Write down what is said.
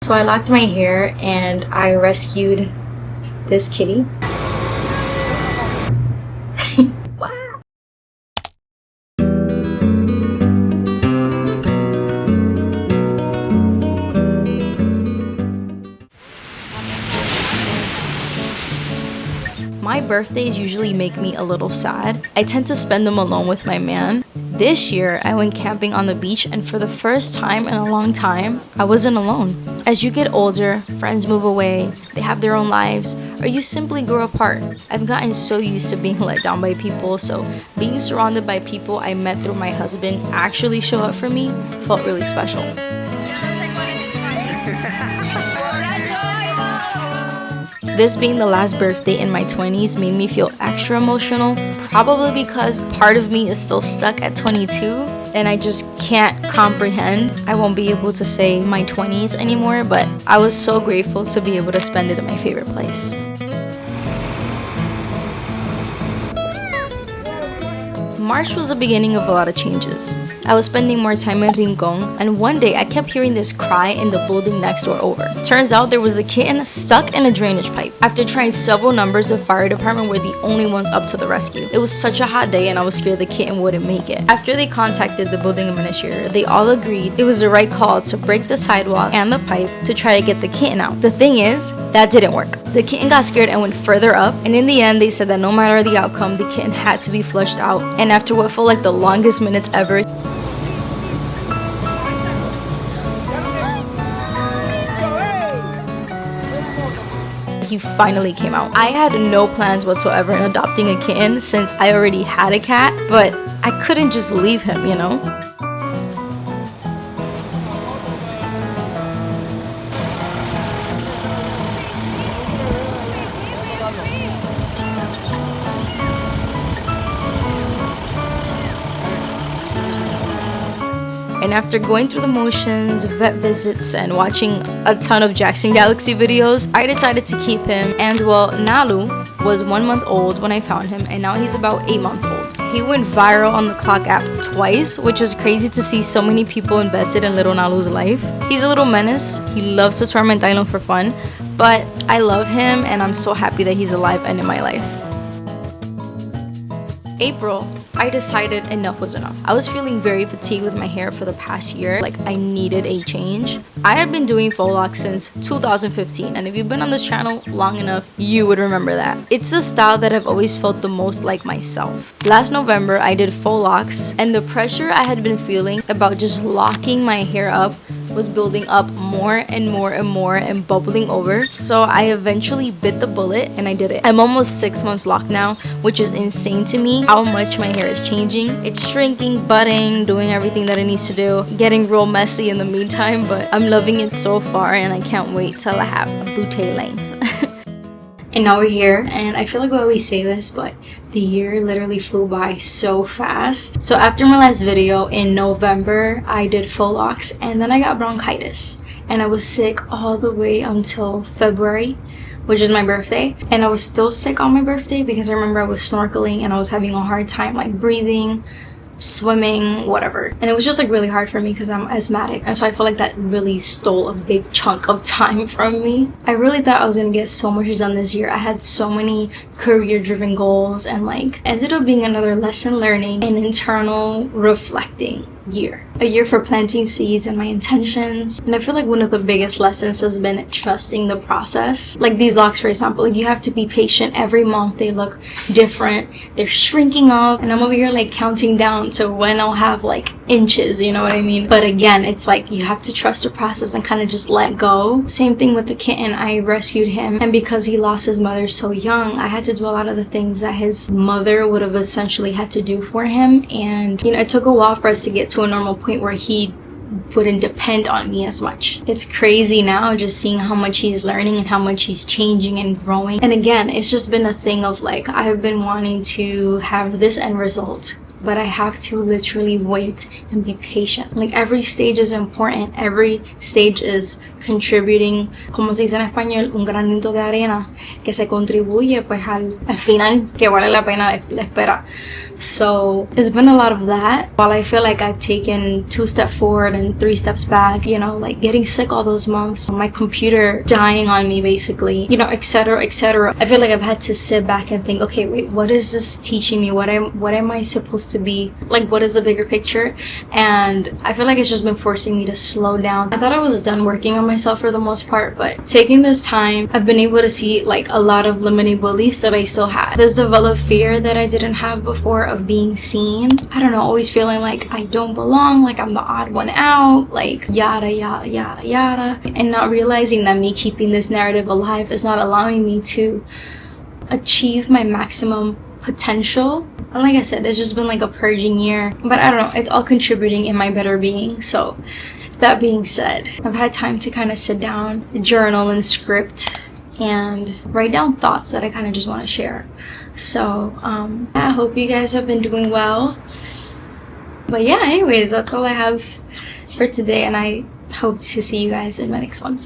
So I locked my hair and I rescued this kitty. My birthdays usually make me a little sad. I tend to spend them alone with my man. This year, I went camping on the beach, and for the first time in a long time, I wasn't alone. As you get older, friends move away, they have their own lives, or you simply grow apart. I've gotten so used to being let down by people, so being surrounded by people I met through my husband actually show up for me felt really special. This being the last birthday in my 20s made me feel extra emotional, probably because part of me is still stuck at 22 and I just can't comprehend. I won't be able to say my 20s anymore, but I was so grateful to be able to spend it in my favorite place. March was the beginning of a lot of changes. I was spending more time in Rincon, and one day I kept hearing this cry in the building next door over. Turns out there was a kitten stuck in a drainage pipe. After trying several numbers, the fire department were the only ones up to the rescue. It was such a hot day and I was scared the kitten wouldn't make it. After they contacted the building administrator, they all agreed it was the right call to break the sidewalk and the pipe to try to get the kitten out. The thing is, that didn't work. The kitten got scared and went further up, and in the end they said that no matter the outcome, the kitten had to be flushed out. And after what felt like the longest minutes ever, he finally came out. I had no plans whatsoever in adopting a kitten since I already had a cat, but I couldn't just leave him, you know? And after going through the motions, vet visits, and watching a ton of Jackson Galaxy videos, I decided to keep him. And well, Nalu was 1 month old when I found him, and now he's about 8 months old. He went viral on the Clock app twice, which was crazy to see so many people invested in little Nalu's life. He's a little menace. He loves to torment Dylan for fun, but I love him and I'm so happy that he's alive and in my life. April, I decided enough was enough. I was feeling very fatigued with my hair for the past year, like I needed a change. I had been doing faux locks since 2015, and if you've been on this channel long enough, you would remember that. It's a style that I've always felt the most like myself. Last November, I did faux locks, and the pressure I had been feeling about just locking my hair up was building up more and more and more and bubbling over. So I eventually bit the bullet and I did it. I'm almost 6 months locked now, which is insane to me how much my hair is changing. It's shrinking, budding, doing everything that it needs to do, getting real messy in the meantime, but I'm loving it so far and I can't wait till I have a bootay length. And now we're here, and I feel like I always say this, but the year literally flew by so fast. So after my last video in November, I did faux locks, and then I got bronchitis. And I was sick all the way until February, which is my birthday. And I was still sick on my birthday because I remember I was snorkeling and I was having a hard time like breathing, swimming, whatever. And it was just like really hard for me because I'm asthmatic, and so I feel like that really stole a big chunk of time from me. I really thought I was gonna get so much done this year. I had so many career driven goals, and like ended up being another lesson learning and internal reflecting year. A year for planting seeds and my intentions. And I feel like one of the biggest lessons has been trusting the process. Like these locks, for example, like you have to be patient. Every month they look different, they're shrinking up, and I'm over here like counting down to when I'll have like inches, you know what I mean? But again, it's like you have to trust the process and kind of just let go. Same thing with the kitten. I rescued him, and because he lost his mother so young, I had to do a lot of the things that his mother would have essentially had to do for him. And you know, it took a while for us to get to a normal point where he wouldn't depend on me as much. It's crazy now just seeing how much he's learning and how much he's changing and growing. And again, it's just been a thing of like, I've been wanting to have this end result, but I have to literally wait and be patient. Like every stage is important. Every stage is contributing, como se dice en español, un granito de arena que se contribuye pues al final que vale la pena la espera. So it's been a lot of that. While I feel like I've taken 2 steps forward and 3 steps back, you know, like getting sick all those months, my computer dying on me basically, you know, etc, etc. I feel like I've had to sit back and think, okay, wait, what is this teaching me? What am I supposed to be? Like, what is the bigger picture? And I feel like it's just been forcing me to slow down. I thought I was done working on myself for the most part, but taking this time, I've been able to see like a lot of limiting beliefs that I still had. This developed fear that I didn't have before of being seen. I don't know, always feeling like I don't belong, like I'm the odd one out, like yada yada yada yada, and not realizing that me keeping this narrative alive is not allowing me to achieve my maximum potential. And like I said, it's just been like a purging year, but I don't know, it's all contributing in my better being. So that being said, I've had time to kind of sit down, journal and script and write down thoughts that I kind of just want to share. So I hope you guys have been doing well. But yeah, anyways, that's all I have for today, and I hope to see you guys in my next one.